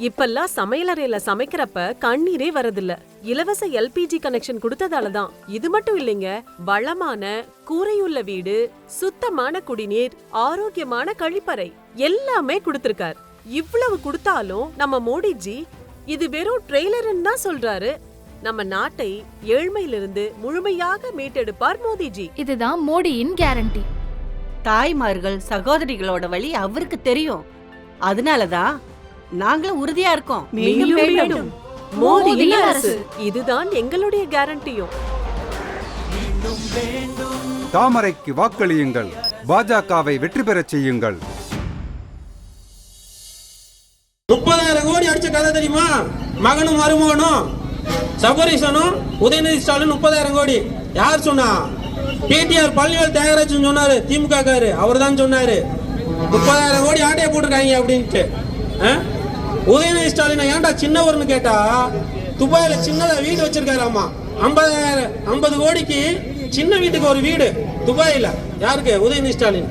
இப்பெல்லாம் சமையலறையில சமைக்கிறப்ப கண்ணீரே வரதில்ல. இலவச எல்பிஜி கனெக்ஷன் கொடுத்ததாலதான். இது மட்டும் இல்லைங்க, வளமான கூரையுள்ள வீடு, சுத்தமான குடிநீர், ஆரோக்கியமான கழிப்பறை எல்லாமே கொடுத்திருக்கார். இவ்வளவு கொடுத்தாலும் நம்ம மோடிஜி இது வெறும் ட்ரெய்லர்னு தான் சொல்றாரு. நம்ம நாட்டை ஏழ்மையிலிருந்து முழுமையாக மீட்டெடுப்பார் மோடிஜி. இதுதான் மோடியின் கேரண்டி. தாய்மார்கள் சகோதரிகளோட வழி அவருக்கு தெரியும். அதனாலதான் நாங்களும் உறுதியா இருக்கோம். மோடியின் அரசு, இதுதான் எங்களுடைய கேரண்டியும். தாமரைக்கு வாக்களியுங்கள், பாஜகவை வெற்றி பெறச் செய்யுங்கள். 30,000 கோடி அடிச்ச கதை தெரியுமா? மகனும் மருமகனும் சபரீசனும் உதயநிதி ஸ்டாலின் 30,000 கோடி. யார் சொன்னா? பிடிஆர் பழனிவேல் தியாகராஜன் சொன்னாரு, திமுக காரு அவர் தான் சொன்னாரு. 30,000 கோடி ஆட்டையை போட்டிருக்காங்க அப்படின்ட்டு. உதயநிதி ஸ்டாலின் ஏன்டா சின்னவர்னு கேட்டா, துபாயில சின்னதா வீடு வச்சிருக்காராமா. 50 கோடிக்கு சின்ன வீட்டுக்கு ஒரு வீடு துபாயில. யாருக்கு? உதயநிதி ஸ்டாலின்.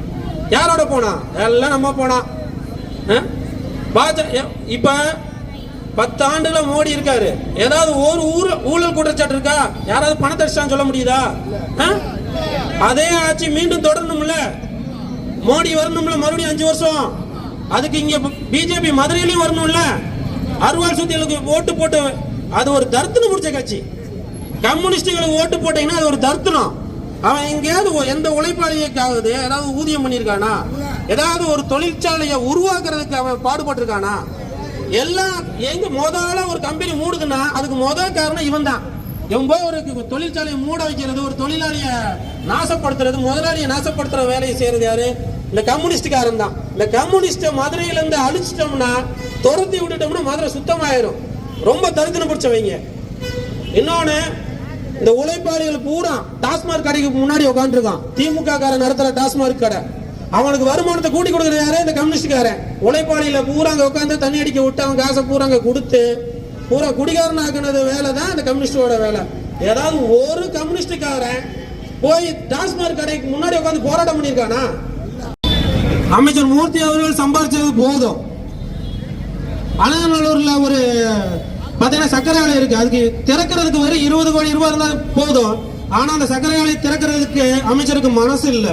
யாரோட போனா? எல்லாம் நம்ம போனா. இப்ப 10 ஆண்டுகள மோடி இருக்காரு. ஏதாவது ஒரு ஊழல் குற்றச்சாட்டு இருக்கா? யாராவது பணத்தை அடிச்சான்னு சொல்ல முடியுதா? அதே ஆட்சி மீண்டும் தொடரணும்ல, மோடி வரணும்ல, மறுபடியும் 5 வருஷம். அதுக்கு இங்க பிஜேபி மதுரையிலையும் வரணும்ல. அருவாள் சுத்திகளுக்கு ஓட்டு போட்டு அது ஒரு தர்த்தனம் முடிச்ச கட்சி. கம்யூனிஸ்டுகளுக்கு ஓட்டு போட்டீங்கன்னா அது ஒரு தர்த்தனம். அவன் எங்கேயாவது எந்த உழைப்பாளியாவது ஏதாவது ஊதியம் பண்ணியிருக்கானா? ஏதாவது ஒரு தொழிற்சாலையை உருவாக்குறதுக்கு அவன் பாடுபட்டிருக்கானா? எல்லாம் எங்க முதல்ல ஒரு கம்பெனி மூடுதுன்னா அதுக்கு முதல் காரணம் இவன் தான். இவன் போய் ஒரு தொழிற்சாலையை மூட வைக்கிறது, ஒரு தொழிலாளியை நாசப்படுத்துறது, முதலாளியை நாசப்படுத்துற வேலையை செய்யறது யாரு? இந்த கம்யூனிஸ்டுக்காரன் தான். இந்த கம்யூனிஸ்ட மதுரையில இருந்து அழிச்சிட்டோம்னா, துரத்தி விட்டுட்டோம்னா மதுரை சுத்தமாயிரும். ரொம்ப தரித்திரம் பிடிச்சவங்க. இன்னொன்னு, இந்த உழைப்பாளிகள் பூரா டாஸ்மாக் கடைக்கு முன்னாடி உட்காந்துருக்கான். திமுக காரன் நடத்துற டாஸ்மாக் கடை. அவனுக்கு வருமானத்தை கூட்டி கொடுக்குறது யாரு? இந்த கம்யூனிஸ்டுக்காரன். உழைப்பாளியில பூரா அங்க உட்காந்து தண்ணி அடிக்க விட்டு அவன் காசை பூரா அங்க கொடுத்து பூரா குடிகாரன் ஆக்குனது வேலை தான் இந்த கம்யூனிஸ்டோட வேலை. ஏதாவது ஒரு கம்யூனிஸ்டுக்காரன் போய் டாஸ்மாக் கடைக்கு முன்னாடி உட்காந்து போராட்டம் பண்ணியிருக்கானா? அமைச்சர் மூர்த்தி அவர்கள் சம்பாதிச்சது போதும். அலங்கநல்லூர்ல ஒரு பாத்தீங்கன்னா சர்க்கரை ஆலை இருக்கு. அதுக்கு திறக்கிறதுக்கு வரை 20 கோடி ரூபாய் இருந்தா போதும். ஆனா அந்த சர்க்கரை ஆலை திறக்கிறதுக்கு அமைச்சருக்கு மனசு இல்ல.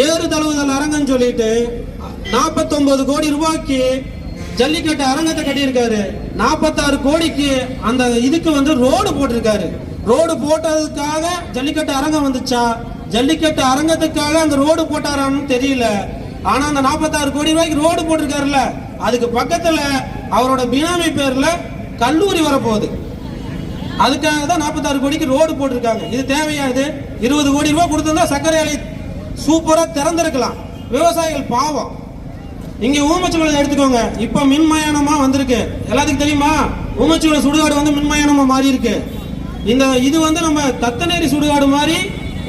ஏறு தழுவுதல் அரங்கன்னு சொல்லிட்டு 49 கோடி ரூபாய்க்கு ஜல்லிக்கட்டு அரங்கத்தை கட்டியிருக்காரு. 46 கோடிக்கு அந்த இதுக்கு ரோடு போட்டிருக்காரு. ரோடு போட்டதுக்காக ஜல்லிக்கட்டு அரங்கம் வந்துச்சா, ஜல்லிக்கட்டு அரங்கத்துக்காக அந்த ரோடு போட்டாரான்னு தெரியல. ஆனா அந்த 46 கோடி ரூபாய்க்கு ரோடு போட்டிருக்காருல்ல, அதுக்கு பக்கத்துல அவரோட பினாமி பேர்ல கல்லூரி வரப்போகுது. அதுக்காக தான் 46 கோடிக்கு ரோடு போட்டிருக்காங்க. இது தேவையாது? 20 கோடி ரூபாய் கொடுத்திருந்தா சர்க்கரை ஆலை சூப்பரா திறந்திருக்கலாம். விவசாயிகள் பாவம். இங்க ஊமச்சுக்குளம் எடுத்துக்கோங்க. இப்ப மின்மயானமா வந்திருக்கு. எல்லாத்துக்கும் தெரியுமா? ஊமச்சுக்குளம் சுடுகாடு மின்மயானமா மாறி இருக்கு. இந்த இது நம்ம தத்தநேரி சுடுகாடு மாதிரி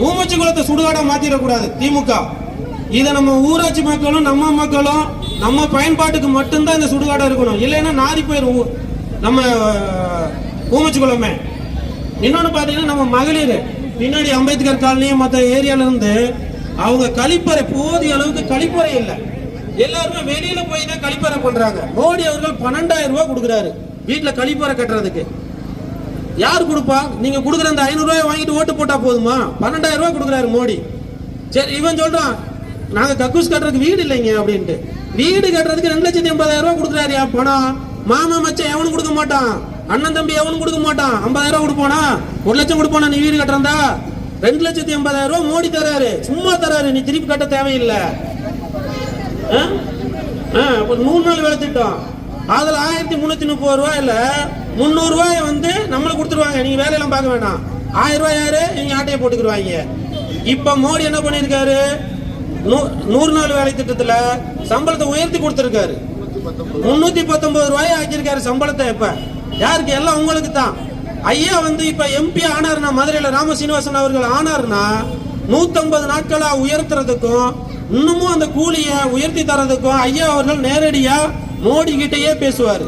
ஊமச்சுக்குளத்தை சுடுகாடா மாத்திடக்கூடாது திமுக. இதை நம்ம ஊராட்சி மக்களும் நம்ம மக்களும் நம்ம பயன்பாட்டுக்கு மட்டும்தான் இந்த சுடுகாடா இருக்கணும். இல்லைன்னா நாரி போயிடும் நம்ம ஊமச்சுக்குளமே. இன்னொன்னு பாத்தீங்கன்னா, நம்ம மகளிர் பின்னாடி அம்பேத்கர் காலனி மற்ற ஏரியால இருந்து அவங்க கழிப்பறை போதிய அளவுக்கு கழிப்பறை இல்லை. எல்லாருமே வெளியில போய் தான் கழிப்பறை பண்றாங்க. மோடி அவர்கள் 12,000 ரூபாய் கொடுக்குறாரு வீட்டுல கழிப்பறை கட்டுறதுக்கு. யார் கொடுப்பா? நீங்க கொடுக்குற அந்த 500 ரூபாய் வாங்கிட்டு ஓட்டு போட்டா போதுமா? 12,000 ரூபாய் கொடுக்குறாரு மோடி. சரி, இவன் சொல்றான் நாங்க கக்கூஸ் கட்டுறதுக்கு வீடு இல்லைங்க அப்படின்ட்டு. வீடு கட்டுறதுக்கு 2,80,000 ரூபாய் கொடுக்குறாரு. பணம் மாமா மச்சான் எவனும் கொடுக்க மாட்டான், அண்ணன் தம்பி எவனும் கொடுக்க மாட்டான். 50,000 ரூபாய் கொடுப்பானா? 1 லட்சம் கொடுப்பானா? நீ வீடு கட்டுறா 2,80,000 ரூபாய் மோடி தராரு. சும்மா தராரு, நீ திருப்பி கட்ட தேவையில்லை. 100 நாள் வேலை திட்டம். அதுல 1,330 ரூபாயில 300 ரூபாய் நம்மளுக்கு கொடுத்துருவாங்க. நீங்க வேலையெல்லாம் பார்க்க வேண்டாம். 1000 ரூபாய் யாரு? நீங்க ஆட்டையை போட்டுக்கிடுவாங்க. இப்ப மோடி என்ன பண்ணிருக்காரு? 100 நாள் வேலை திட்டத்துல சம்பளத்தை உயர்த்தி கொடுத்திருக்காரு. 319 ரூபாய் ஆக்கியிருக்காரு சம்பளத்தை. இப்ப யாருக்கு? எல்லாம் உங்களுக்கு தான். ஐயா இப்ப எம்பி ஆனாருன்னா, மதுரையில ராம சீனிவாசன் அவர்கள் ஆனாருன்னா 150 நாட்களா உயர்த்துறதுக்கும் இன்னமும் அந்த கூலிய உயர்த்தி தரதுக்கும் ஐயா அவர்கள் நேரடியா மோடி கிட்டயே பேசுவாரு.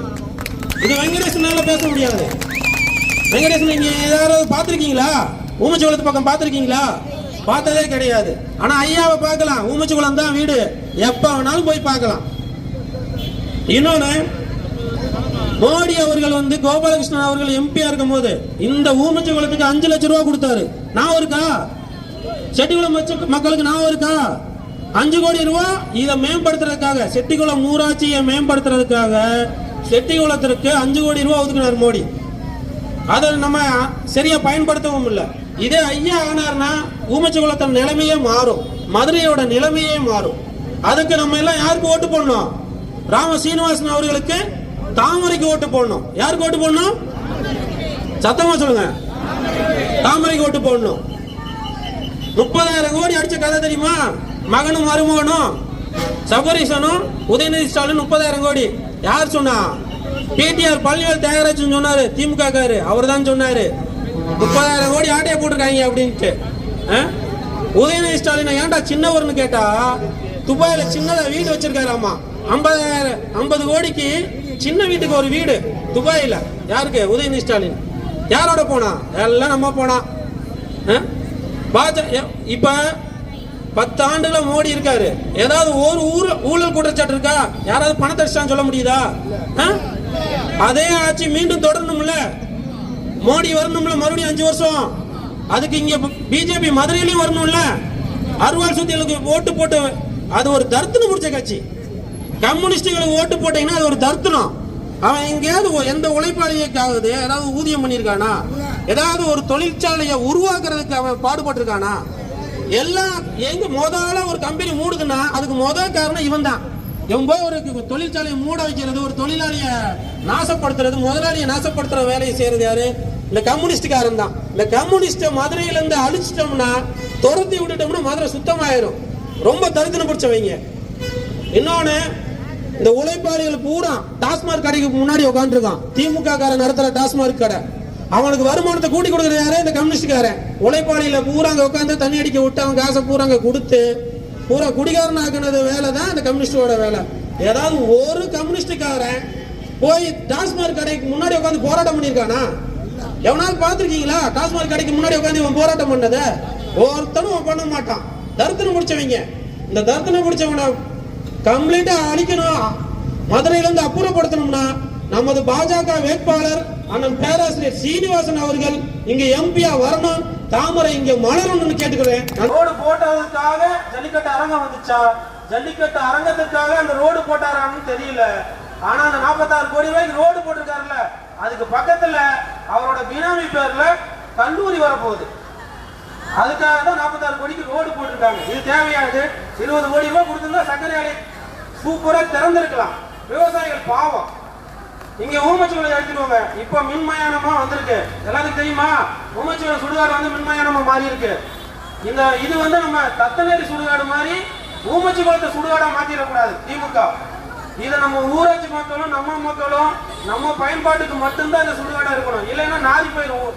இது வெங்கடேசனால பேச முடியாது. வெங்கடேசன் நீங்க யாராவது பாத்திருக்கீங்களா? ஊமச்சுகுளத்து பக்கம் பாத்திருக்கீங்களா? பார்த்ததே கிடையாது. ஆனா ஐயாவை பார்க்கலாம். ஊமச்சுகுளம் தான் வீடு, எப்ப வேணாலும் போய் பார்க்கலாம். இன்னொன்னு, மோடி அவர்கள் வந்து கோபாலகிருஷ்ணன் அவர்கள் எம்பியா இருக்கும் போது இந்த ஊமச்சகுளத்துக்கு 5 லட்சம் ரூபாய் கொடுத்தாரு. நான் இருக்கா? செட்டிகுளம் மக்களுக்கு நான் இருக்கா? 5 கோடி ரூபாய் இதை மேம்படுத்துறதுக்காக, செட்டிகுளம் ஊராட்சியை மேம்படுத்துறதுக்காக செட்டிகுளத்திற்கு 5 கோடி ரூபாய் ஒதுக்கினார் மோடி. அதை நம்ம சரியா பயன்படுத்தவும் இல்லை. இதே ஐயா ஆனார்னா ஊமச்சகுளத்தின் நிலைமையே மாறும், மதுரையோட நிலைமையே மாறும். அதுக்கு நம்ம எல்லாம் யாருக்கு ஓட்டு போடணும்? ராம சீனிவாசன் அவர்களுக்கு, தாமரைக்கு ஓட்டு போடணும். யாருக்கு ஓட்டு போடணும்? சத்தமா சொல்லுங்க. தாமரைக்கு ஓட்டு போடணும். 30,000 கோடி அடிச்ச கதை தெரியுமா? மகனும் மருமகனும் சபரீசனும் உதயநிதி ஸ்டாலின் 30,000 கோடி. யார் சொன்னா? பிடிஆர் பழனிவேல் தியாகராஜன் சொன்னாரு, திமுக காரு அவர் தான் சொன்னாரு 30,000 கோடி ஆட்டையை போட்டிருக்காங்க அப்படின்ட்டு. உதயநிதி ஸ்டாலின் ஏன்டா சின்னவர்னு கேட்டா, துபாயில சின்னதா வீடு வச்சிருக்காராமா. 50 கோடிக்கு சின்ன வீட்டுக்கு ஒரு வீடு துபாயில. யாருக்கு? உதயநிதி ஸ்டாலின். யாரோட போனா? எல்லாம் நம்ம போனா. இப்ப 10 ஆண்டுல மோடி இருக்காரு. ஏதாவது ஒரு ஊழல் குற்றச்சாட்டு இருக்கா? யாராவது பணத்தை அடிச்சான்னு சொல்ல முடியுதா? அதே ஆட்சி மீண்டும் தொடரணும்ல, மோடி வரணும்ல, மறுபடியும் 5 வருஷம். அதுக்கு இங்க பிஜேபி மதுரையிலையும் வரணும்ல. அறுவாள் சுத்திகளுக்கு ஓட்டு போட்டு அது ஒரு தர்த்தனம் முடிச்ச கட்சி. கம்யூனிஸ்டுகளுக்கு ஓட்டு போட்டீங்கன்னா அது ஒரு தர்த்தனம். அவன் எங்கேயாவது எந்த உழைப்பாளியாவது ஏதாவது ஊதியம் பண்ணியிருக்கானா? ஏதாவது ஒரு தொழிற்சாலையை உருவாக்குறதுக்கு அவன் பாடுபட்டிருக்கானா? எல்லாம் எங்க முதல்ல ஒரு கம்பெனி மூடுதுன்னா அதுக்கு முதல் காரணம் இவன் தான். இவன் போய் ஒரு தொழிற்சாலையை மூட வைக்கிறது, ஒரு தொழிலாளியை நாசப்படுத்துறது, முதலாளியை நாசப்படுத்துற வேலையை செய்யறது யாரு? இந்த கம்யூனிஸ்டுக்காரன் தான். இந்த கம்யூனிஸ்ட மதுரையில இருந்து அழிச்சிட்டோம்னா, துரத்தி விட்டுட்டோம்னா மதுரை சுத்தமாயிரும். ரொம்ப தரித்திரம் பிடிச்சவங்க. இன்னொன்னு, இந்த உழைப்பாளிகள் பூரா டாஸ்மாக் கடைக்கு முன்னாடி உட்காந்துருக்கான். திமுக காரன் நடத்துற டாஸ்மாக் கடை. அவனுக்கு வருமானத்தை கூட்டி கொடுக்குறது யாரு? இந்த கம்யூனிஸ்டுக்காரன். உழைப்பாளியில பூரா அங்க உட்காந்து தண்ணி அடிக்க விட்டு அவன் காசை பூரா அங்க கொடுத்து பூரா குடிகாரன் ஆக்குனது வேலை தான் இந்த கம்யூனிஸ்டோட வேலை. ஏதாவது ஒரு கம்யூனிஸ்டுக்காரன் போய் டாஸ்மாக் கடைக்கு முன்னாடி உட்காந்து போராட்டம் பண்ணியிருக்கானா? எவனாவது பார்த்துருக்கீங்களா? டாஸ்மாக் கடைக்கு முன்னாடி உட்காந்து இவன் போராட்டம் பண்ணத ஒருத்தனும் பண்ண மாட்டான். தர்த்தனம் முடிச்சவங்க. இந்த தர்த்தனம் முடிச்சவனை கம்ப்ளீட்டா அழிக்கணும், மதுரையில இருந்து அப்புறப்படுத்தணும்னா நமது பாஜக வேட்பாளர் அண்ணன் பேராசிரியர் சீனிவாசன் அவர்கள் இங்க எம்பியா வரணும், தாமரை இங்க மலரணும்னு கேட்டுக்கிறேன். ரோடு போட்டதுக்காக ஜல்லிக்கட்டு அரங்கம் வந்துச்சா? ஜல்லிக்கட்டு அரங்கத்துக்காக அந்த ரோடு போட்டாரான்னு தெரியல. ஆனா அந்த 46 கோடி ரூபாய்க்கு ரோடு போட்டிருக்காருல்ல, அதுக்கு பக்கத்துல அவரோட பினாமி பேர்ல கல்லூரி வரப்போகுது. அதுக்காக தான் 46 கோடிக்கு ரோடு போட்டிருக்காங்க. இது தேவையானது. 20 கோடி ரூபாய் கொடுத்திருந்தா சர்க்கரை ஆலை சூப்பரா திறந்திருக்கலாம். விவசாயிகள் பாவம். இங்க ஊமச்சோலை எடுத்துருவாங்க. இப்ப மின்மயானமா வந்திருக்கு, எல்லாத்துக்கும் தெரியுமா? ஊமச்சோலை சுடுகாடு வந்து மின்மயானமா மாறி இருக்கு. இது வந்து நம்ம தத்தநேரி சுடுகாடு மாதிரி ஊமச்சோலத்தை சுடுகாடா மாத்திடக்கூடாது திமுக. இதை நம்ம ஊராட்சி மக்களும் நம்ம பயன்பாட்டுக்கு மட்டும்தான் இந்த சுடுகாடா இருக்கணும். இல்லைன்னா நாரி போயிடும்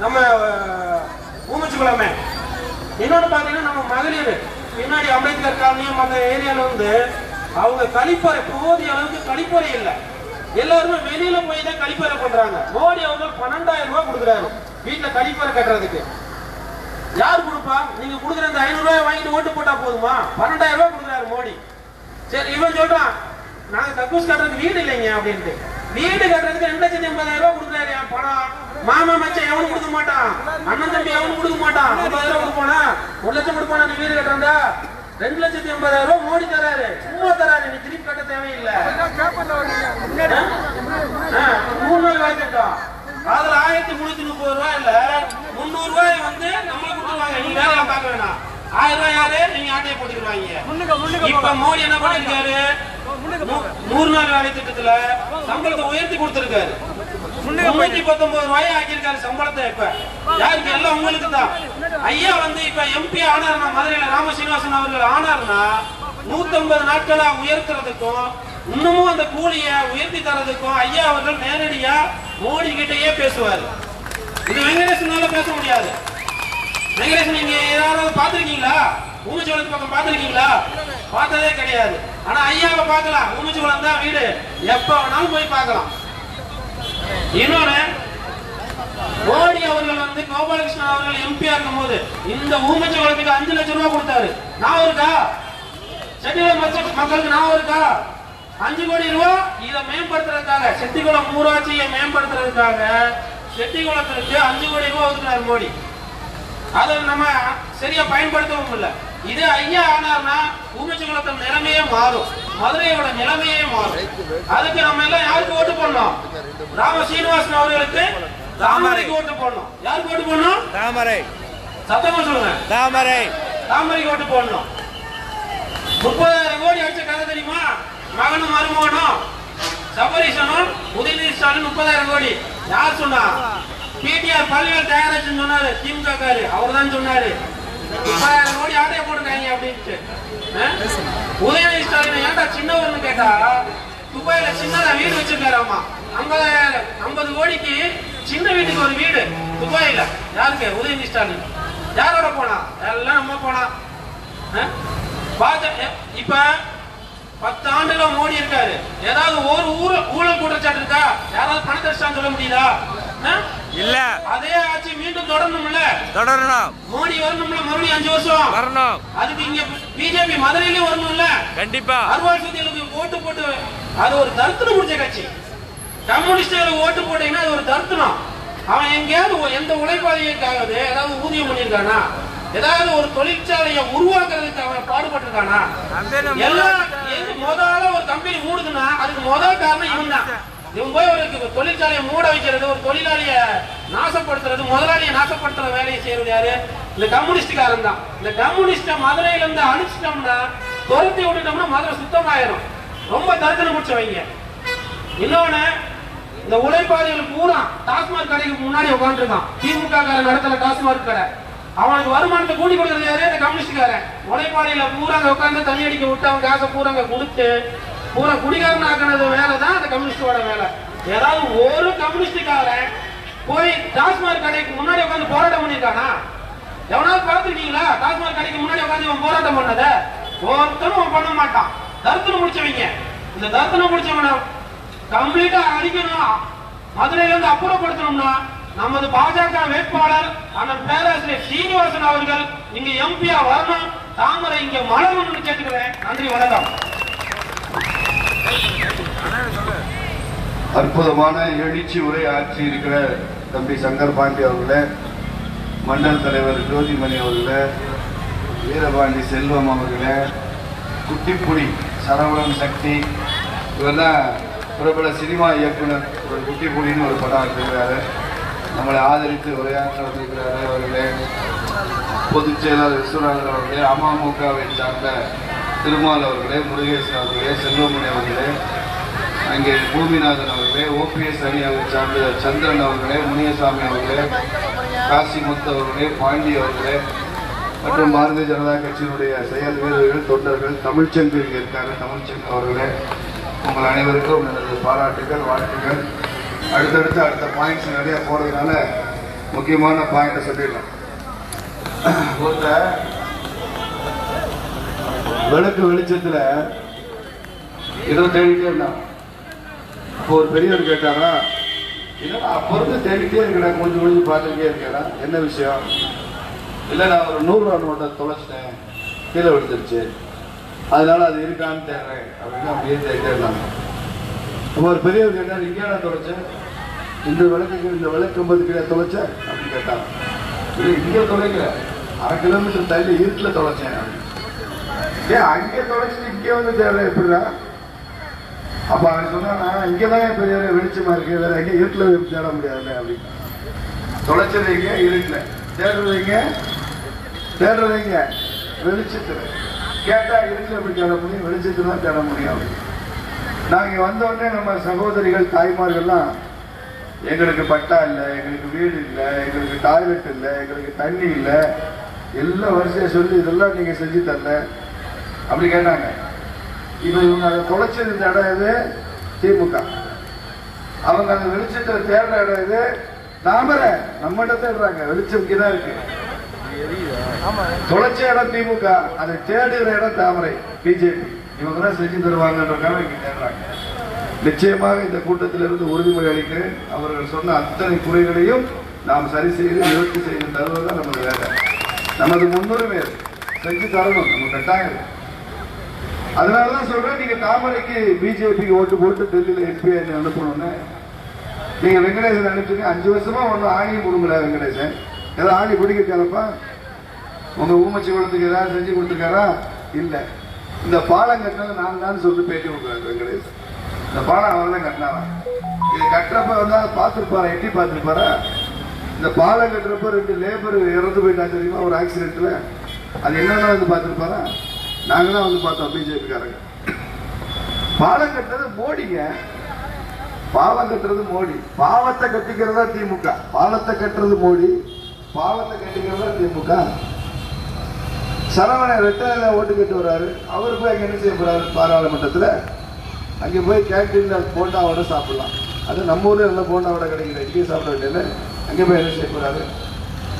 நம்ம ஊமச்சோலமே. இன்னொன்னு பாத்தீங்கன்னா, நம்ம மகளிர் பின்னாடி அம்பேத்கர் காலனியும் மற்ற ஏரியால வந்து அவங்க கழிப்பறை போதிய அளவுக்கு கழிப்பறை இல்லை. எல்லாருமே வெளியில போய் தான் கழிப்பறை பண்றாங்க. மோடி அவர்கள் 12,000 ரூபாய் கொடுக்குறாரு வீட்டுல கழிப்பறை கட்டுறதுக்கு. யார் கொடுப்பா? நீங்க கொடுக்குற இந்த 500 ரூபாய் வாங்கிட்டு ஓட்டு போட்டா போதுமா? 12,000 ரூபாய் கொடுக்குறாரு மோடி. சரி, இவன் சொல்றான் நாங்க கக்கூஸ் கட்டுறதுக்கு வீடு இல்லைங்க அப்படின்ட்டு. வீடு கட்டுறதுக்கு 2,80,000 ரூபாய் கொடுக்குறாரு. என் பணம் மாமா மச்சம் எவனும் கொடுக்க மாட்டான், அண்ணன் தம்பி எவனும் கொடுக்க மாட்டான். 50,000 ரூபாய் கொடுப்பானா? 1 லட்சம் கொடுப்பானா? நீ வீடு கட்டுறா 2,80,000 ரூபாய் மோடி தராரு, சும்மா தராரு. நீ திருப்பி கட்ட தேவையில்லை. 3 நாள் வாங்கிட்டோம். அதுல 1,330 ரூபாய் இல்ல 300 ரூபாய் வந்து நம்மளுக்கு கொடுத்துருவாங்க. நீங்க வேலை பார்க்க வேணாம். 1000 ரூபாய் யாரு? நீங்க ஆட்டையை போட்டுருவாங்க. இப்ப மோடி என்ன பண்ணிருக்காரு? 100 நாள் வேலை திட்டத்துல சம்பளத்தை உயர்த்தி கொடுத்திருக்காரு. 319 ரூபாய் ஆக்கியிருக்காரு சம்பளத்தை. இப்ப யாருக்கு? எல்லாம் உங்களுக்கு தான். ஐயா வந்து இப்ப எம்பி ஆனார்னா, மதுரையில ராம சீனிவாசன் அவர்கள் ஆனார்னா 150 நாட்களா உயர்த்துறதுக்கும் இன்னமும் அந்த கூலியை உயர்த்தி தரதுக்கும் ஐயா அவர்கள் நேரடியா மோடி கிட்டயே பேசுவார். இது வெங்கடேசனால பேச முடியாது. வெங்கடேசன் நீங்க யாராவது பாத்திருக்கீங்களா? ஊமச்சோளத்து பக்கம் பாத்திருக்கீங்களா? பார்த்ததே கிடையாது. ஆனா ஐயாவை பார்க்கலாம். ஊமச்சோளம் தான் வீடு, எப்ப வேணாலும் போய் பார்க்கலாம். இன்னொன்னு, மோடி அவர்கள் வந்து கோபாலகிருஷ்ணன் அவர்கள் எம்பியா இருக்கும் போது இந்த ஊமச்சோளத்துக்கு 5 லட்சம் ரூபாய் கொடுத்தாரு. நான் இருக்கா? செட்டிகுளம் மக்களுக்கு நான் இருக்கா? 5 கோடி ரூபாய் இதை மேம்படுத்துறதுக்காக அதுக்காக செட்டிக்குளம் ஊராட்சியை மேம்படுத்துறதுக்காக செட்டிக்குளத்திற்கு 5 கோடி ரூபாய் ஒதுக்கினார் மோடி. அதை நம்ம சரியா பயன்படுத்தவும் இல்லை. இது ஐயா ஆனார்னா ஊமச்சிக்குளத்தின் நிலைமையே மாறும், மதுரையோட நிலைமையே மாறும். அதுக்கு நம்ம எல்லாம் யாருக்கு ஓட்டு போடணும்? ராம சீனிவாசன் அவர்களுக்கு தாமரைக்கு ஓட்டு போடணும். யாருக்கு ஓட்டு போடணும்? தாமரை. சத்தமா சொல்லுங்க. தாமரை. தாமரைக்கு ஓட்டு போடணும். 30,000 கோடி அடிச்ச கதை தெரியுமா? மகனும் மருமகனும் சபரீசனும் உதயநிதி ஸ்டாலின் 30,000 கோடி. யார் சொன்னா? பிடிஆர் பல்வேல் தயாராச்சுன்னு சொன்னாரு திமுக காரு, அவர் தான் சொன்னாரு 30,000 கோடி ஆட்டையை போட்டுருக்காங்க அப்படின்ட்டு. உதயநிதி ஸ்டாலின் ஏன்டா சின்னவர்னு கேட்டா துபாயில சின்னதா வீடு வச்சிருக்காராமா. 50 கோடிக்கு சின்ன வீட்டுக்கு ஒரு வீடு துபாயில. யாருக்கு? உதயநிதி ஸ்டாலின். யாரோட போனா? எல்லாம் நம்ம போனா. இப்ப 10 ஆண்டுகளா மோடி இருக்காரு. ஏதாவது ஒரு ஊழல் குற்றச்சாட்டு இருக்கா? யாராவது பணத்தை சொல்ல முடியுதா? இல்ல. அதே ஆட்சி மீண்டும் தொடரணும்ல? தொடரணும். மோடி வரணும்ல? மறுபடியும் 5 வருஷம் வரணும். அதுக்கு இங்க பிஜேபி மதுரையிலே வரணும்ல? கண்டிப்பா. அறுவாள் சுத்திகளுக்கு ஓட்டு போட்டு அது ஒரு தர்த்தனம் முடிச்ச கட்சி. கம்யூனிஸ்டுகளுக்கு ஓட்டு போட்டீங்கன்னா அது ஒரு தர்த்தனம். அவன் எங்கேயாவது எந்த உழைப்பாளிகளுக்காவது ஏதாவது ஊதியம் பண்ணியிருக்கானா? ஏதாவது ஒரு தொழிற்சாலையை உருவாக்குறதுக்கு அவன் பாடுபட்டிருக்கானா? எல்லாம் முதல்ல ஒரு கம்பெனி மூடுதுன்னா அதுக்கு முதல் காரணம் இவன் தான். இவன் போய் ஒரு தொழிற்சாலையை மூட வைக்கிறது, ஒரு தொழிலாளிய நாசப்படுத்துறது, முதலாளியை நாசப்படுத்துற வேலையை செய்யறது யாரு? இந்த கம்யூனிஸ்டுக்காரன் தான். இந்த கம்யூனிஸ்ட மதுரையில இருந்து அழிச்சிட்டோம்னா, துரத்தி விட்டுட்டோம்னா மதுரை சுத்தமாயிரும். ரொம்ப தர்க்கனை முடிச்சவங்க. இன்னொன்னு, இந்த உழைப்பாளிகள் பூரா டாஸ்மாக் கடைக்கு முன்னாடி உட்காந்துருக்கான். திமுக காரன் நடத்தல டாஸ்மாக் கடை. அவனுக்கு வருமானத்தை கூட்டி கொடுக்கறது யாரு? இந்த கம்யூனிஸ்டுக்காரன். உழைப்பாளியில பூரா உட்காந்து தண்ணி அடிக்க விட்டு அவன் காசை பூரா கொடுத்து பூரா குடிகாரன் ஆக்கினது வேலை தான் அந்த கம்யூனிஸ்டோட வேலை. ஏதாவது ஒரு கம்யூனிஸ்டுக்காரன் போய் டாஸ்மாக் கடைக்கு முன்னாடி உட்காந்து போராட்டம் பண்ணிருக்கானா? எவனாவது பார்த்துருக்கீங்களா? டாஸ்மாக் கடைக்கு முன்னாடி உட்காந்து இவன் போராட்டம் பண்ணத ஒருத்தனும் பண்ண மாட்டான். தர்த்தனம் முடிச்சவங்க. இந்த தர்த்தனம் முடிச்சவன கம்ப்ளீட்டா அடிக்கணும், மதுரையில இருந்து அப்புறப்படுத்தணும்னா நமது பாஜக வேட்பாளர் அண்ணன் பேராசிரியர் சீனிவாசன் அவர்கள் இங்க எம்பியா வரணும். தாமரை இங்க மலரணும்னு கேட்டுக்கிறேன். நன்றி, வணக்கம். அற்புதமான எழுச்சி உரை ஆற்றி இருக்கிற தம்பி சங்கர் பாண்டி அவர்களே, மண்டல் தலைவர் ஜோதிமணி அவர்களே, வீரபாண்டி செல்வம் அவர்களே, குட்டிப்புடி சரவணன் சக்தி, இவரெல்லாம் பிரபல சினிமா இயக்குனர். ஒரு குட்டிப்புடின்னு ஒரு படம் எடுத்துக்கிறாரு, நம்மளை ஆதரித்து உரையாற்ற வந்திருக்கிறாரு அவர்களே. பொதுச் செயலாளர் விஸ்வநாதன் அவர்களே, அமமுகவை சார்ந்த திருமால் அவர்களே, முருகேசன் அவர்களே, செல்வமணி அவர்களே, அங்கே பூமிநாதன் அவர்களே, ஓபிஎஸ் அணியை சார்ந்த சந்திரன் அவர்களே, முனியசாமி அவர்களே, காசிமுத்து அவர்களே, பாண்டி அவர்களே மற்றும் பாரதிய ஜனதா கட்சியினுடைய செயல் வீரர்கள், தொண்டர்கள், தமிழ்ச்சங்கு இங்கே இருக்காங்க, தமிழ்ச்சங்கு அவர்களே, உங்கள் அனைவருக்கும் எனது பாராட்டுகள், வாழ்த்துக்கள். அடுத்த பாயிண்ட்ஸ் நிறைய போறதுனால முக்கியமான பாயிண்ட்டை சொல்லிடலாம். ஒருத்தர் விளக்கு வெளிச்சத்துல ஏதோ தேடிட்டே இருந்தான். இப்போ ஒரு பெரியவர் கேட்டாரா, இல்லைன்னா அப்போ இருந்து தேடிட்டே இருக்கிறேன், கொஞ்சம் பார்த்துட்டே இருக்கேன், என்ன விஷயம்? இல்லை, நான் ஒரு 100 ரூபா நோட்டை தொலைச்சிட்டேன், கீழே விழுந்துருச்சு, அதனால அது இருக்கான்னு தேடுறேன் அப்படின்னு அப்படியே தேடிட்டே இருந்தாங்க. அப்போ ஒரு பெரியவர் கேட்டார், இங்கே நான் தொலைச்சேன், இந்த விளக்கு 50 கீழே தொலைச்சேன் அப்படின்னு கேட்டாங்க. இல்லை, இங்கே தொலைக்கல, 1/2 கிலோமீட்டர் தள்ளி இருட்டில் தொலைச்சேன் அப்படின்னு. ஏன் அங்கே தொலைச்சிட்டு இங்கே வந்து தேடுற எப்படிடா? அப்ப அவன் சொன்னா, இங்கதான் பெரிய வெளிச்சமா இருக்கு, வேற எங்க இருட்டில் தேட முடியாது அப்படின்னு. தொலைச்சதைங்க இருட்டுல, தேடுறதைங்க வெளிச்சத்துல. கேட்டா இருட்டுல எப்படி தேட முடியும்? வெளிச்சத்துல தான் தேட முடியும். நாங்க வந்த உடனே நம்ம சகோதரிகள், தாய்மார்கள்லாம் எங்களுக்கு பட்டா இல்லை, எங்களுக்கு வீடு இல்லை, எங்களுக்கு டாய்லெட் இல்லை, எங்களுக்கு தண்ணி இல்லை, எல்லாம் வரிசையா சொல்லி இதெல்லாம் நீங்க செஞ்சு தரல அப்படி கேட்டாங்க. இப்ப இவங்க அதை தொலைச்சது இந்த இடம் இது திமுக, அவங்க அந்த வெளிச்சத்தை தேடுற இடம் இது தாமரை. நம்மகிட்ட தேடுறாங்க, வெளிச்சம் இங்கதான் இருக்கு. தொலைச்ச இடம் திமுக, அதை தேடுகிற இடம் தாமரை பிஜேபி. இவங்க தான் செஞ்சு தருவாங்கன்றதுக்காக இங்க தேடுறாங்க. நிச்சயமாக இந்த கூட்டத்திலிருந்து உறுதிமொழி அளிக்கிறேன், அவர்கள் சொன்ன அத்தனை குறைகளையும் நாம் சரி செய்து நிவர்த்தி செய்து தருவதுதான் நமது வேலை, நமது முன்னுரிமை. செஞ்சு தரணும், நம்ம கட்டாயம். அதனாலதான் சொல்றேன், நீங்க தாமரைக்கு பிஜேபிக்கு ஓட்டு போட்டு டெல்லியில எம்பி அனுப்பணும்னு நீங்க வெங்கடேசன் அனுப்பிச்சுங்க. 5 வருஷமா ஒன்னும் ஆணி கொடுங்கல வெங்கடேசன். ஏதாவது ஆணி பிடிக்க தேவைப்பா? உங்க ஊமச்சி குளத்துக்கு ஏதாவது செஞ்சு கொடுத்துருக்காரா? இல்ல. இந்த பாலம் கட்டினது நான் தான் சொல்லிட்டு பேட்டி கொடுக்குறாரு வெங்கடேசன். இந்த பாலம் அவர் தான் கட்டினாரா? இது கட்டுறப்ப வந்து பார்த்துருப்பாரா, எட்டி பார்த்துருப்பாரா? இந்த பாலம் கட்டுறப்ப 2 லேபர் இறந்து போயிட்டா தெரியுமா ஒரு ஆக்சிடென்ட்ல? அது என்னன்னா வந்து பார்த்துருப்பாரா? நாங்க தான் வந்து பார்த்தோம் பிஜேபிக்காரங்க. பாலம் கட்டுறது மோடிங்க. பாலம் கட்டுறது மோடி. பாவத்தை கட்டிக்கிறதா திமுக. பாலத்தை கட்டுறது மோடி, பாவத்தை கட்டிக்கிறதா திமுக. சரவண ரெட்டையில ஓட்டு கட்டு வர்றாரு. அவரு போய் அங்க என்ன செய்ய போறாரு? பாராளுமன்றத்துல அங்கே போய் கேன்டீன்ல போண்டாவோட சாப்பிடலாம். அது நம்ம ஊர்ல இருந்த போண்டாவோட கிடைக்கிற இங்கே சாப்பிட வேண்டியது. அங்கே போய் என்ன செய்ய போறாரு?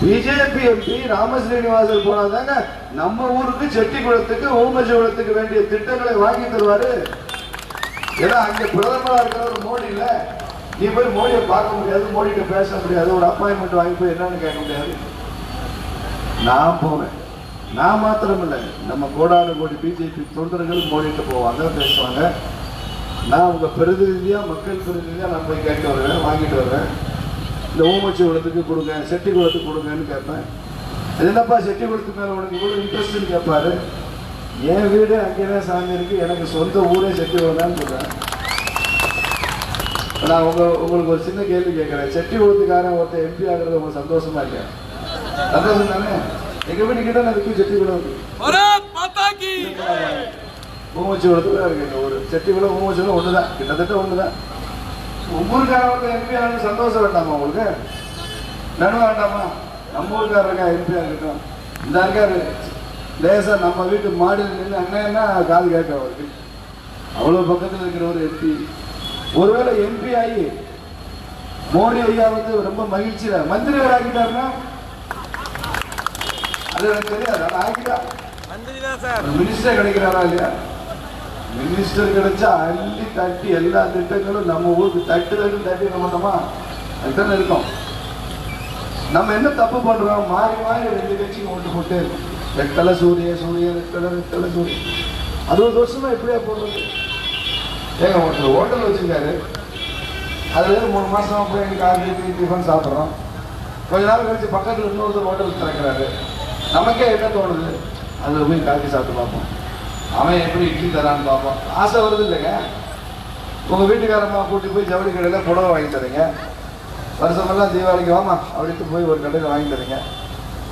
பிஜேபி எம்பி ராமஸ்ரீனிவாசன் போனாதாங்க நம்ம ஊருக்கு செட்டிக்குளத்துக்கு ஊமஜகுளத்துக்கு வேண்டிய திட்டங்களை வாங்கி தருவாரு. ஏன்னா அங்க பிரதமரா இருக்கிறவர் மோடி இல்ல. நீ போய் மோடியை பார்க்க முடியாது, மோடிகிட்ட பேச முடியாது, ஒரு அப்பாயின்மெண்ட் வாங்கி போய் என்னன்னு கேட்க முடியாது. நான் போவேன். நான் மாத்திரம் இல்லை, நம்ம கோடானு கோடி பிஜேபி தொண்டர்கள் மோடிட்டு போவாங்க, பேசுவாங்க. நான் உங்க பிரதிநிதியா, மக்கள் பிரதிநிதியா நான் போய் கேட்க வருவேன், வாங்கிட்டு வருவேன். இந்த ஊமச்சி குளத்துக்கு கொடுங்க, செட்டி குளத்துக்கு கொடுங்கன்னு கேட்பேன். அது என்னப்பா செட்டி குளத்துக்கு மேலே உனக்கு இவ்வளோ இன்ட்ரெஸ்ட்னு கேட்பாரு. என் வீடு அங்கேதான் சாமி இருக்கு, எனக்கு சொந்த ஊரே செட்டி குளம்தான் சொல்றேன். நான் உங்களுக்கு ஒரு சின்ன கேள்வி கேட்கறேன். செட்டி குளத்துக்காரன் ஒருத்தர் எம்பி ஆகிறது உங்களுக்கு சந்தோஷமா இல்லையா? சந்தோஷம் தானே? எங்க வீட்டு கிட்ட இருக்கு செட்டி குளம். ஊமச்சி குளத்துல இருக்கு ஒரு செட்டி குளம், ஊமச்சி குளம் ஒண்ணுதான், கிட்டத்தட்ட ஒண்ணுதான். ஊருக்காரங்க எம்பி ஆகணும் சந்தோஷம் வேண்டாமா உங்களுக்கு? நடுவ வேண்டாமா? நம்ம ஊருக்காரங்க எம்பி ஆகட்டும். இந்த இருக்காரு லேசா நம்ம வீட்டு மாடியில் நின்று அண்ணன்னா காது கேட்க அவருக்கு. அவ்வளவு பக்கத்தில் இருக்கிற ஒரு எம்பி. ஒருவேளை எம்பி ஆகி மோடி ஐயா வந்து ரொம்ப மகிழ்ச்சியில மந்திரிகள் ஆக்கிட்டாருன்னா அது எனக்கு தெரியாது. அதை ஆக்கிட்டா மினிஸ்டர் கிடைக்கிறாரா இல்லையா? மினிஸ்டர் கிடைச்சா அள்ளி தட்டி எல்லா திட்டங்களும் நம்ம ஊருக்கு தட்டி மாட்டோமா? அதுதானே இருக்கும். நம்ம என்ன தப்பு பண்றோம்? மாறி மாறி 2 கட்சிக்கு ஓட்டு போட்டே இருக்கும். ரெட்டலை சூரிய ரெட்டலை சூரிய 60 வருஷமா எப்படியா போடுறது? ஏங்க ஒருத்தர் ஹோட்டல் வச்சிருக்காரு, அதுல 3 மாசமா போய் எங்க காஃபி டிஃபன் சாப்பிட்றோம். கொஞ்ச நாள் கழிச்சு பக்கத்துல இன்னொருத்தர் ஹோட்டல் திறக்கிறாரு. நமக்கே என்ன தோணுது? அதுல போய் காஃபி சாப்பிட்டு பார்ப்போம், அவன் எப்படி இட்லி தரான்னு பார்ப்போம். ஆசை வருது இல்லைங்க? உங்க வீட்டுக்காரம்மா கூட்டி போய் ஜவுளி கடையில் புடவை வாங்கி தரீங்க. வருஷமெல்லாம் தீபாவளிக்கு வாமா அப்படின்ட்டு போய் ஒரு கடையில் வாங்கி தரீங்க.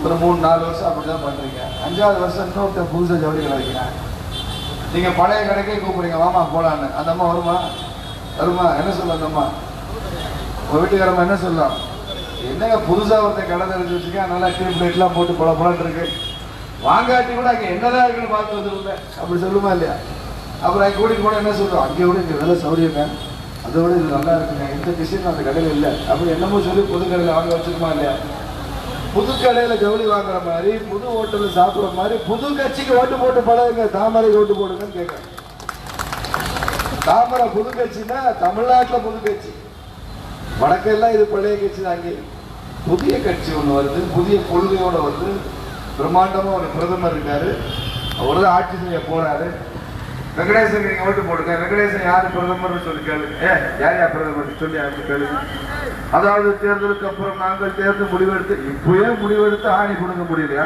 ஒரு 3-4 வருஷம் அப்படிதான் பண்றீங்க. 5வது வருஷம் இன்னொருத்தர் புதுசாக ஜவுளி கடை வைக்கிறேன். நீங்க பழைய கடைக்கே கூப்பிடுறீங்க, வாமா போலான்னு. அந்த அம்மா வருமா? என்ன சொல்ல அந்த அம்மா? உங்க வீட்டுக்காரம்மா என்ன சொல்லலாம்? என்னங்க புதுசா ஒருத்தர் கடை தெரிஞ்சு வச்சுருக்கேன், நல்லா டியூப் லைட்லாம் போட்டு போலான்னு இருக்கு, வாங்காட்டி கூட அங்கே என்னதான் இருக்குன்னு பார்த்து வந்துருந்தேன் அப்படி சொல்லுமா இல்லையா? அப்புறம் அங்கே கூட்டிட்டு போனால் என்ன சொல்லுவோம்? அங்கே விட இங்கே வேலை சௌரியங்க, அதை விட இது நல்லா இருக்குங்க, இந்த டிசைன் அந்த கடையில் இல்லை அப்படி என்னமோ சொல்லி புது கடையில் வாங்க வச்சிருமா இல்லையா? புது கடையில் ஜவுளி வாங்குற மாதிரி, புது ஹோட்டலில் சாப்பிட்ற மாதிரி புது கட்சிக்கு ஓட்டு போட்டு பழகுங்க. தாமரைக்கு ஓட்டு போடுங்கன்னு கேட்குறேன். தாமரை புது கட்சின்னா தமிழ்நாட்டில் புது கட்சி, வடக்கெல்லாம் இது பழைய கட்சி தான். அங்கே புதிய கட்சி ஒன்று வருது, புதிய கொள்கையோடு வருது. பிரம்மாண்டமா ஒரு பிரதமர் இருக்காரு, அவர் தான் ஆட்சி செய்ய போறாரு. வெங்கடேசன் நீங்க ஓட்டு போடுங்க. வெங்கடேசன் யாரு பிரதமர் சொல்லி கேளுங்க. யார் பிரதமர் சொல்லி கேளுங்க. அதாவது தேர்தலுக்கு அப்புறம் நாங்கள் தேர்தல் முடிவெடுத்து இப்பயே முடிவெடுத்து ஆணி கொடுக்க முடியலையா?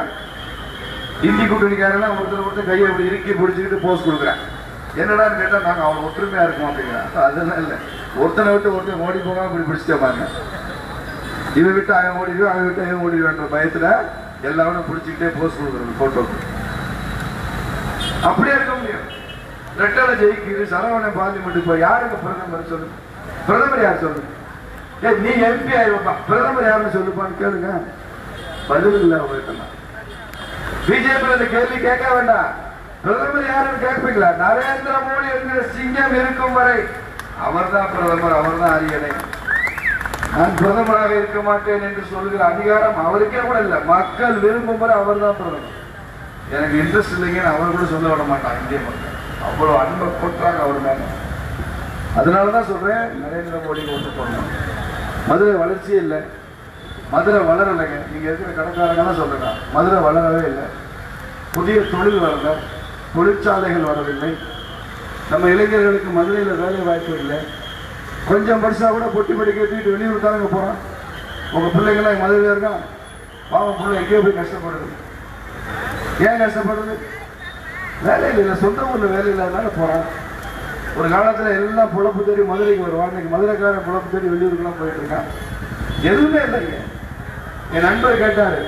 இந்தி கூட்டணிக்காரெல்லாம் ஒருத்தர் கையை இப்படி இறுக்கி பிடிச்சிக்கிட்டு போஸ்ட் கொடுக்குறேன். என்னடான்னு கேட்டா நாங்க அவன் ஒற்றுமையா இருக்கோம் அப்படிங்கிறேன். அதெல்லாம் இல்லை, ஒருத்தனை விட்டு ஒருத்தர் மோடி போகாம இப்படி பிடிச்சிட்டே பாருங்க. இவன் விட்டு அவன் ஓடிடுவேன், அவன் விட்டு அவன் ஓடிடுவேன்ற பயத்துல எல்லாரும் பிடிச்சிக்கிட்டே போஸ்ட் கொடுக்குறது போட்டோ. அப்படியே இருக்க முடியும். ரெட்டலை ஜெயிக்குது, சரவணன் பார்லிமெண்ட்டுக்கு போய் யாருக்கு பிரதமர் சொல்லு? பிரதமர் யார் சொல்லு? நீ எம்பி ஆயிடுவா, பிரதமர் யாருன்னு சொல்லுப்பான்னு கேளுங்க. பதில் இல்லை அவங்களுக்கு. பிஜேபி இந்த கேள்வி கேட்க வேண்டாம். பிரதமர் யாருன்னு கேட்பீங்களா? நரேந்திர மோடி என்கிற சிங்கம் இருக்கும் வரை அவர் தான் பிரதமர், அவர் தான் அரியணை. நான் பிரதமராக இருக்க மாட்டேன் என்று சொல்கிற அதிகாரம் அவருக்கே கூட இல்லை. மக்கள் விரும்பும் வரை அவர் தான் பிரதமர். எனக்கு இன்ட்ரெஸ்ட் இல்லைங்கன்னு அவர் கூட சொல்ல விட மாட்டாங்க இந்திய மக்கள். அவ்வளவு அன்பை போட்டாங்க அவர் மேல. அதனாலதான் சொல்றேன், நரேந்திர மோடிக்கு ஓட்டு போடணும். மதுரை வளர்ச்சியே இல்லை, மதுரை வளரலைங்க. நீங்க இருக்கிற கடைக்காரங்கலாம் சொல்லுங்க, மதுரை வளரவே இல்லை. புதிய தொழில் வரல, தொழிற்சாலைகள் வரவில்லை, நம்ம இளைஞர்களுக்கு மதுரையில் வேலை வாய்ப்பு இல்லை. கொஞ்சம் படிச்சா கூட பொட்டி படிக்க வச்சுக்கிட்டு வெளியூர் தானங்க போகிறான். உங்கள் பிள்ளைங்களாம் மதுரையில் இருக்கான், பாவம் பிள்ளை எங்கேயோ போய் கஷ்டப்படுது. ஏன் கஷ்டப்படுறது? வேலையில் இல்லை, சொந்த ஊரில் வேலை இல்லாதனால போகிறான். ஒரு காலத்தில் எல்லாம் புழப்பு தேடி மதுரைக்கு வருவான். இன்னைக்கு மதுரைக்காரன் புழப்பு தேடி வெளியூருக்குலாம் போயிட்டு இருக்கான். எதுவுமே இல்லைங்க. என் நண்பர் கேட்டார்,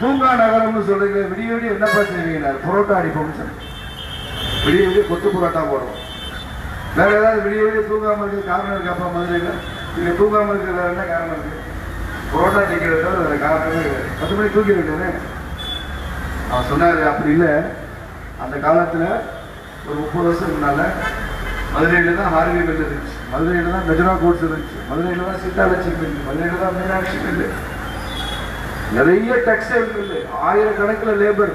தூங்கா நகரம்னு சொல்றீங்க, விடிய விடிய என்னப்பா செய்வீங்க? புரோட்டா அடிப்போம்னு சொன்னேன். விடிய விடிய கொத்து புரோட்டா போடுவோம். வேற ஏதாவது விடிய விடிய தூங்காமல் இருக்கிறது காரணம் இருக்காப்பா மதுரையில்? இங்கே தூங்காமல் இருக்கிறது வேற என்ன காரணம் இருக்கு? புரோட்டா டிக்கிறது வேற காரணமே கிடையாது. 10 மணி தூக்கி விட்டேனே. அவன் சொன்னாரு, அப்படி இல்லை, அந்த காலத்தில் ஒரு 30 வருஷம் முன்னால மதுரையில் தான் ஹார்வி மில் இருந்துச்சு, மதுரையில் தான் மெஜரா கோட்ஸ் இருந்துச்சு, மதுரையில் தான் சீதாலட்சுமி மில், மதுரையில் தான் மீனாட்சி மில், நிறைய டெக்ஸ்டைல் மில், ஆயிரக்கணக்கில் லேபர்,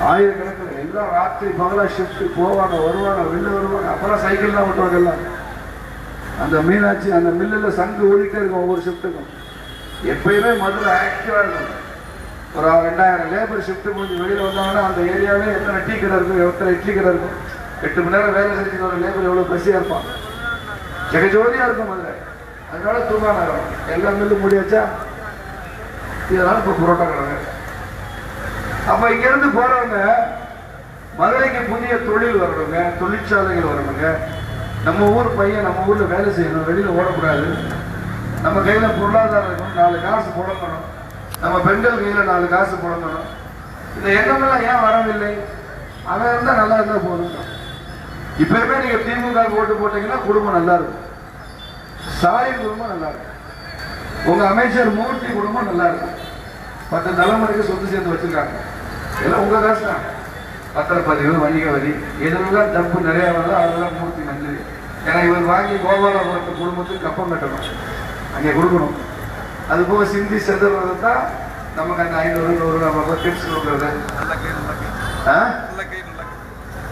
ஆயிரக்கணக்கில் எல்லாம் ராத்திரி பகலா ஷிஃப்ட் போவாங்க வருவாங்க வெளில வருவாங்க. அப்பெல்லாம் சைக்கிள் தான் ஓட்டுவாங்க எல்லாம். அந்த மீனாட்சி அந்த மில்லில் சங்கு ஓடிட்டே இருக்கும் ஒவ்வொரு ஷிஃப்ட்டுக்கும். எப்பயுமே மதுரை ஆக்டிவாக இருக்கும். ஒரு 2000 லேபர் ஷிஃப்ட் முடிஞ்சு வெளியில் வந்தாங்கன்னா அந்த ஏரியாவே எத்தனை டீ கடை இருக்கும், எத்தனை இட்லி கடை இருக்கும். 8 மணி நேரம் வேலை செஞ்சுட்டு வர லேபர் எவ்வளோ பசியாக இருப்பான். ஜெகஜோதியாக இருக்கும் மதுரை. அதனால தூங்கா நகரம். எல்லா மில்லும் முடியாச்சா, இதனால இப்போ புரோட்டா கடை. அப்ப இங்க இருந்து போறவங்க மதுரைக்கு புதிய தொழில் வரணுங்க, தொழிற்சாலைகள் வரணுங்க. நம்ம ஊர் பையன் நம்ம ஊர்ல வேலை செய்யணும், வெளியில ஓடக்கூடாது. நம்ம கையில பொருளாதாரம் இருக்கணும், 4 காசு புழங்கணும். நம்ம பெண்கள் கையில 4 காசு புழங்கணும். இந்த எண்ணமெல்லாம் ஏன் வரவில்லை? அவன் இருந்தா நல்லா இருந்தா போதும். இப்பயுமே நீங்க திமுக ஓட்டு போட்டீங்கன்னா குடும்பம் நல்லா இருக்கும், ஸ்டாலின் குடும்பம் நல்லா இருக்கும், உங்க அமைச்சர் மூர்த்தி குடும்பம் நல்லா இருக்கும். 10 தலைமுறைக்கு சொத்து சேர்ந்து வச்சிருக்காங்க. எல்லாம் உங்க காசு தான். பத்திரப்பதிவு, வணிக வரி, எதுலாம் தப்பு நிறைய வருதோ அதெல்லாம் மூர்த்தி நன்றி. ஏன்னா இவர் வாங்கி கோபாலபுரத்து குடும்பத்துக்கு கப்பம் கட்டணும், அங்கே கொடுக்கணும். அது போக சிந்தி செதுறது தான் நமக்கு அந்த 500 100 நம்ம டிப்ஸ் கொடுக்குறது.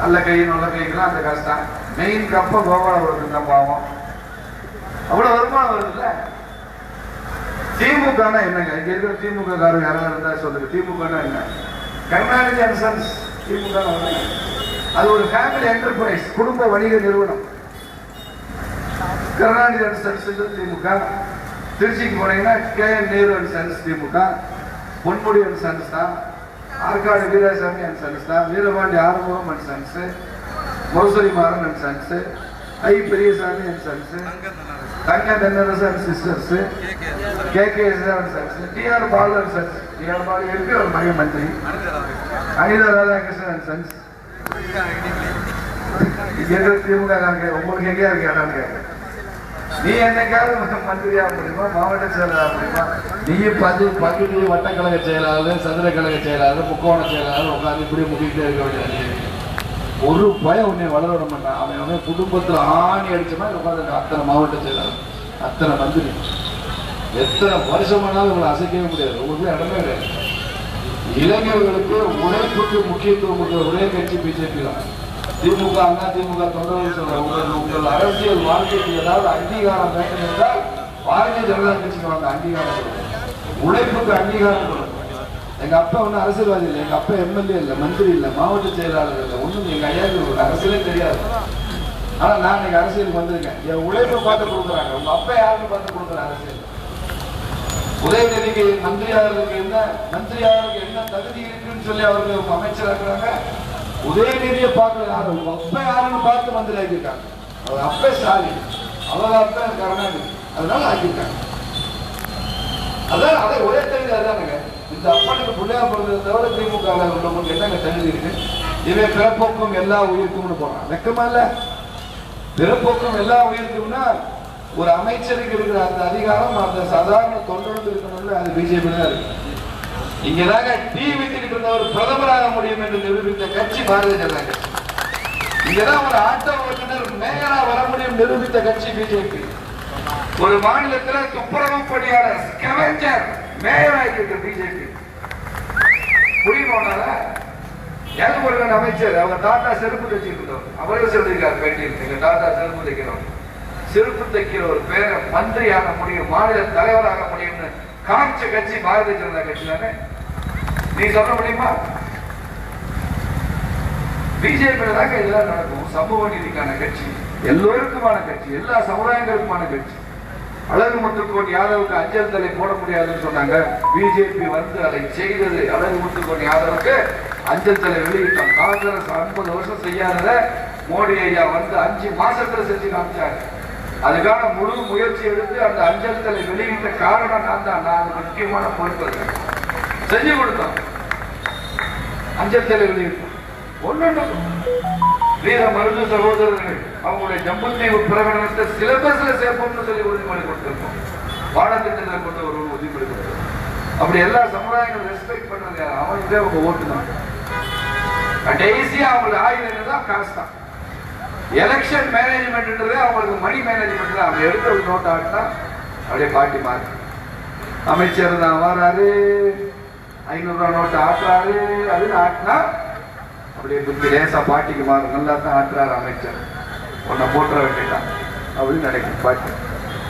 நல்ல கை நல்ல கைக்கெல்லாம் அந்த காசு தான். மெயின் கப்பம் கோபாலபுரத்துக்கு தான் பாவம். அவ்வளோ வருமானம் வருது இல்லை. திமுக என்னங்க? இங்க இருக்கிற திமுக காரங்க யாராவது இருந்தா சொல்லுங்க, திமுக என்ன? Karunanidhi and sons DMK. அது ஒரு ஃபேமிலி என்டர்பிரைஸ், குடும்ப வணிக நிறுவனம். Karunanidhi and sons DMK. திருச்சிக்கு போனீங்கன்னா KN Nehru and sons DMK, Ponmudi and sons தான், ஆற்காடு வீராசாமி அண்ட் சன்ஸ் தான், வீரபாண்டி ஆறுமுகம் அண்ட் சன்ஸ், மோசரி Maran and sons, I Periyasamy and sons, Thanga Thennarasu and sisters, KKS and sons, TR Baalu and sons. TR Baalu இருக்கு ஒரு மத்திய மந்திரி, அனிதா ராதாகிருஷ்ணன் அண்ட் சன்ஸ். எங்க திமுக உங்களுக்கு எங்கேயா இருக்கு இடம்? நீ என்னைக்காவது மந்திரியா முடியுமா, மாவட்ட செயலாளர் முடியுமா? நீ பகுதி வட்டக்கழக செயலாளர், சதுர கழக செயலாளர், முக்கோண செயலாளர் உட்காந்து இப்படி முடிக்கிட்டே இருக்க வேண்டியது. ஒரு பயம் உன்னை வளர விட மாட்டான். அவன் குடும்பத்தில் ஆணி அடிச்சமா உட்காந்து அத்தனை மாவட்ட செயலாளர், அத்தனை மந்திரி, எத்தனை வருஷமானாலும் உங்களை அசைக்கவே முடியாது. உங்களுக்கு இடமே கிடையாது. இளைஞர்களுக்கு உழைப்புக்கு முக்கியத்துவம் கொடுக்கிற ஒரே கட்சி பிஜேபி தான். திமுக, அண்ணா திமுக தொண்டர்கள் சொல்றாங்க, உங்கள் அரசியல் வாழ்க்கைக்கு ஏதாவது அங்கீகாரம் வேண்டும் என்றால் பாரதிய ஜனதா கட்சிக்கு வாங்க, அங்கீகாரம் கொடுக்கும். உழைப்புக்கு அங்கீகாரம் கொடுக்கும். எங்க அப்பா ஒன்றும் அரசியல்வாதி இல்லை, எங்க அப்பா MLA இல்லை, மந்திரி இல்லை, மாவட்ட செயலாளர் இல்லை, ஒன்றும் எங்க ஐயாவுக்கு ஒரு அரசியலே தெரியாது. ஆனா நான் இன்னைக்கு அரசியலுக்கு வந்திருக்கேன். என் உழைப்பை பார்த்து கொடுக்குறாங்க. உங்க அப்பா யாருன்னு பார்த்து கொடுக்குற அரசியல். உதயநிதிக்கு மந்திரியாளருக்கு என்ன தகுதி இருக்குன்னு சொல்லி அவருக்கு அமைச்சர் ஆக்குறாங்க. உதயநிதியை பார்க்கல யாரும், உங்க அப்பா யாருன்னு பார்த்து மந்திரி ஆக்கியிருக்காங்க. அவர் அப்பா ஸ்டாலின், அவங்க அப்பா கருணாநிதி, அதனால ஆக்கியிருக்காங்க. அதான் அதை ஒரே தகுதி அதானுங்க. இந்த அப்பனுக்கு பிள்ளையா பிறந்ததை தவிர திமுக உள்ளவங்களுக்கு என்னங்க தகுதி இருக்கு? இவன் பிறப்போக்கும் எல்லா உயிருக்கும்னு போறான். வெக்கமா இல்ல? பிறப்போக்கும் எல்லா உயிருக்கும்னா ஒரு அமைச்சருக்கு இருக்கிற அந்த அதிகாரம் அந்த சாதாரண தொண்டனுக்கு இருக்கணும்ல, அது பிஜேபி தான் இருக்கு. இங்கதாங்க டீ வித்துக்கிட்டு இருந்தவர் பிரதமராக முடியும் என்று நிரூபித்த கட்சி பாரதிய ஜனதா கட்சி. இங்கதான் ஒரு ஆட்டோ ஓட்டுநர் மேயரா வர முடியும் நிரூபித்த கட்சி பிஜேபி. ஒரு மாநிலத்தில் துப்புரவு பணியாளர் ஸ்கெவெஞ்சர் மேயராக பிஜேபி. புரியுமானால ஏழுமுருகன் அமைச்சர், அவர் டாடா செருப்பு தைச்சிருக்கிறோம். அவரே சொல்லியிருக்காரு பேட்டியில், டாடா செருப்பு தைக்கிறோம். செருப்பு தைக்கிற ஒரு பேரை மந்திரியாக முடியும், மாநில தலைவராக முடியும்னு காமிச்ச கட்சி பாரதிய ஜனதா கட்சி தானே. நீ சொல்ல முடியுமா? பிஜேபியில தாங்க இதெல்லாம் நடக்கும். சமூக நீதிக்கான கட்சி, எல்லோருக்குமான கட்சி, எல்லா சமுதாயங்களுக்குமான கட்சி. அழகு முத்துக்கோன் யாதவுக்கு அஞ்சல் தலை போட முடியாதுன்னு சொன்னாங்க. பிஜேபி வந்து அதை செய்தது. அழகு முத்துக்கோன் யாதவுக்கு அஞ்சல் தலை வெளியிட்டோம். காங்கிரஸ் 50 வருஷம் செய்யாதத மோடி ஐயா வந்து 5 மாசத்துல செஞ்சு காமிச்சாங்க. அதுக்கான முழு முயற்சி எடுத்து அந்த அஞ்சல் தலை வெளியிட்ட காரணம் நான் தான். நான் முக்கியமான பொறுப்பு செஞ்சு கொடுத்தோம். அஞ்சல் தலை வெளியிட்டோம். ஒன்னு வீர மருது சகோதரர்கள் அவங்களுடைய ஜம்புத்தீவு பிரகடனத்தை சிலபஸ்ல சேர்ப்போம்னு சொல்லி உறுதிமொழி கொடுத்திருக்கோம். பாடத்திட்டத்தில் கொண்டு ஒரு உறுதிமொழி கொடுத்திருக்கோம். அப்படி எல்லா சமுதாயங்களும் ரெஸ்பெக்ட் பண்ணது அவங்களுக்கே அவங்க ஓட்டு தான். கடைசியா அவங்களுக்கு ஆயுதம் தான் காசு தான். எலெக்ஷன் மேனேஜ்மெண்ட்ன்றதே அவங்களுக்கு மணி மேனேஜ்மெண்ட் தான். அவங்க எடுத்த ஒரு நோட் ஆட்டினா அப்படியே பாட்டி மாறி அமைச்சர் தான் வராரு, 500 ரூபாய் நோட்டு ஆட்டுறாரு, அதுன்னு ஆட்டினா அப்படியே புத்தி லேசா பாட்டிக்கு மாறும். நல்லா தான் ஆட்டுறாரு அமைச்சர், உன்னை போட்டுற வேண்டியதான் அப்படின்னு நினைக்கும் பாட்டி.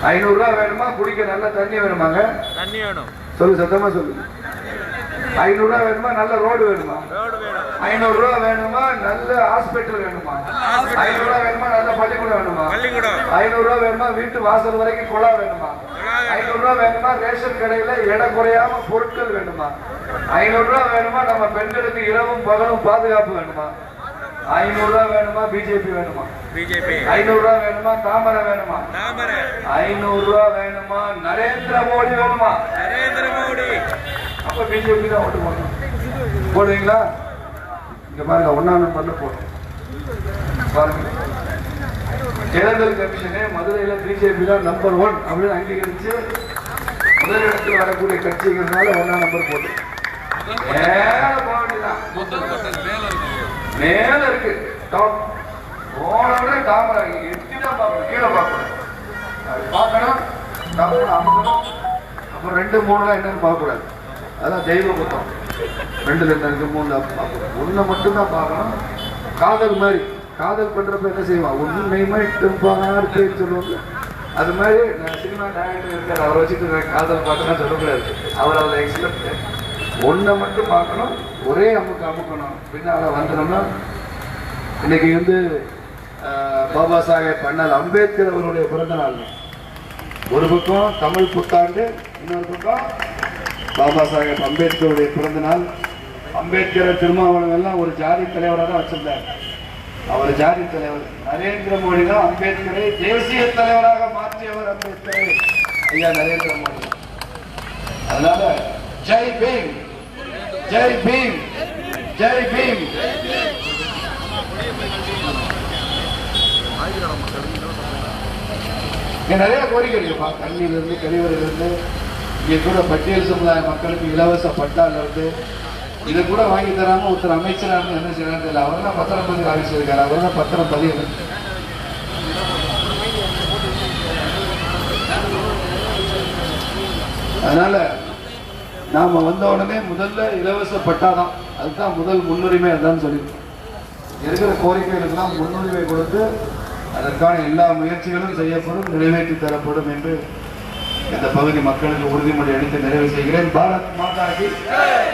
500 ரூபாய் வேணுமா? குடிக்க நல்ல தண்ணி வேணுமாங்க? தண்ணி வேணும். சொல்லு, சத்தமா சொல்லு. 500 ரூபாய் வேணுமா? நல்ல ரோடு வேணுமா? 500 ரூபாய் வேணுமா? நல்ல ஹாஸ்பிட்டல் வேணுமா? 500 ரூபாய் வேணுமா? நல்ல பள்ளிக்கூடம் வேணுமா? 500 ரூபாய் வேணுமா? வீட்டு வாசல் வரைக்கும் குழா வேணுமா? 500 ரூபாய் வேணுமா? ரேஷன் கடையில இடம் குறையாம பொருட்கள் வேணுமா? 500 ரூபாய் வேணுமா? நம்ம பெண்களுக்கு இரவும் பகலும் பாதுகாப்பு வேணுமா? 500 ரூபாய் வேணுமா? பிஜேபி வேணுமா? 500 ரூபாய் வேணுமா? தாமரை வேணுமா? 500 ரூபாய் வேணுமா? நரேந்திர மோடி வேணுமா? அப்ப பிஜேபி தான் ஓட்டு போடணும். போடுவீங்களா? இங்க பாருங்க, 1ஆம் நம்பர்ல போடும் பாருங்க. தேர்தல் கமிஷனே மதுரையில பிஜேபி தான் நம்பர் 1 அப்படின்னு அங்கீகரிச்சு முதலிடத்தில் வரக்கூடிய கட்சிங்கிறதுனால 1ஆம் நம்பர் போட்டு மேல போக வேண்டியதான். மேல இருக்கு டாப் போன தாமரை எட்டிதான் பார்க்கணும், கீழே பார்க்கணும். பார்க்கணும், அமுக்கணும். அப்புறம் 2, 3 என்னன்னு பார்க்க கூடாது. அதான் தெய்வ புத்தம். 2ல 2, 3 பார்க்கணும். ஒன்றை மட்டும்தான் பார்க்கணும். காதல் மாதிரி காதல் பண்றப்ப என்ன செய்வான்? ஒன்று மட்டும் சொல்லுவாங்க. அது மாதிரி சினிமா டைரக்டர் இருக்காரு, அவரை வச்சுட்டு காதல் பாட்டுலாம் சொல்லக்கூடாது. அவர் அதில் எக்ஸலண்ட். ஒன்றை மட்டும் பார்க்கணும், ஒரே அமுக்கணும். பின்னால வந்துடணும்னா இன்னைக்கு வந்து பாபா சாஹேப் அண்ணல் அம்பேத்கர் அவருடைய பிறந்த நாள். ஒரு பக்கம் தமிழ் புத்தாண்டு, இன்னொரு பக்கம் பாபா சாஹேப் அம்பேத்கருடைய பிறந்த நாள். அம்பேத்கரை திருமாவளவன் எல்லாம் ஒரு ஜாதி தலைவராக தான் வச்சிருந்தார். அவர் ஜாதி தலைவர். நரேந்திர மோடி தான் அம்பேத்கரை தேசிய தலைவராக மாற்றியவர். அம்பேத்கரை ஐயா நரேந்திர மோடி. அதனால ஜெய் பீம், ஜெய் பீம், ஜெய் பீம். நிறைய கோரிக்கை இருக்குப்பா. கல்வியிலிருந்து கழிவறையிலிருந்து இங்கே கூட பட்டியல் சமுதாய மக்களுக்கு இலவச பட்டால இருந்து இதை கூட வாங்கி தராம ஒருத்தர் அமைச்சராக என்ன செய்யறாரு தெரியல. அவர் தான் பத்திரம் பதிவு ஆஃபீஸ் இருக்காரு, அவர் தான் பத்திரம் பதிவு. அதனால நாம வந்த உடனே முதல்ல இலவச பட்டாதான், அதுதான் முதல் முன்னுரிமை. அதுதான் சொல்லியிருக்கோம். இருக்கிற கோரிக்கைகளுக்கெல்லாம் முன்னுரிமை கொடுத்து அதற்கான எல்லா முயற்சிகளும் செய்யப்படும், நிறைவேற்றி தரப்படும் என்று இந்த பகுதி மக்களுக்கு உறுதிமொழி அளித்து நிறைவு செய்கிறேன். பாரத் மாதா கி ஜெய்.